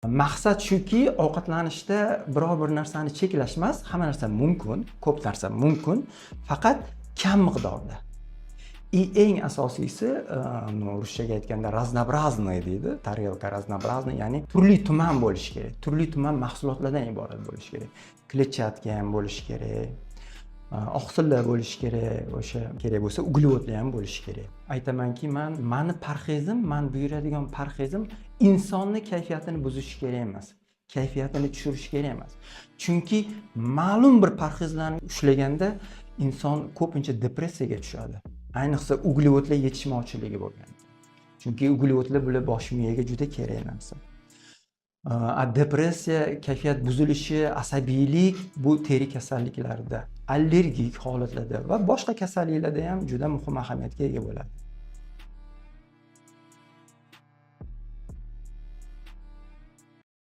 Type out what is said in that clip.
Maqsad shuki, ovqatlanishda biror bir narsani cheklash emas, hamma narsa mumkin, ko'p narsa mumkin, faqat kam miqdorda. Eng asosiysi, ruschaga aytganda raznoобразный deydi, tarelka raznoобразный, ya'ni turli-tuman bo'lishi kerak. Turli-tuman mahsulotlardan iborat bo'lishi kerak. Kletchatka ham bo'lishi kerak, oqsillar bo'lishi kerak, o'sha kerak bo'lsa uglevodlar ham bo'lishi kerak. Aytamanki, mani parhezim, men buyuradigan parhezim insonni kayfiyatini buzish kerak emas, kayfiyatini tushirish kerak emas. Chunki ma'lum bir parhezlarni ushlaganda inson ko'pincha depressiyaga tushadi. Ayniqsa uglevodlar yetishmovchiligi bo'lganda. Chunki uglevodlar bular bosh miyaga juda kerak narsa. Depressiya, kayfiyat buzilishi, asabiylik bu teri kasalliklarida, allergik holatlarda va boshqa kasalliklarda ham juda muhim ahamiyatga ega bo'ladi.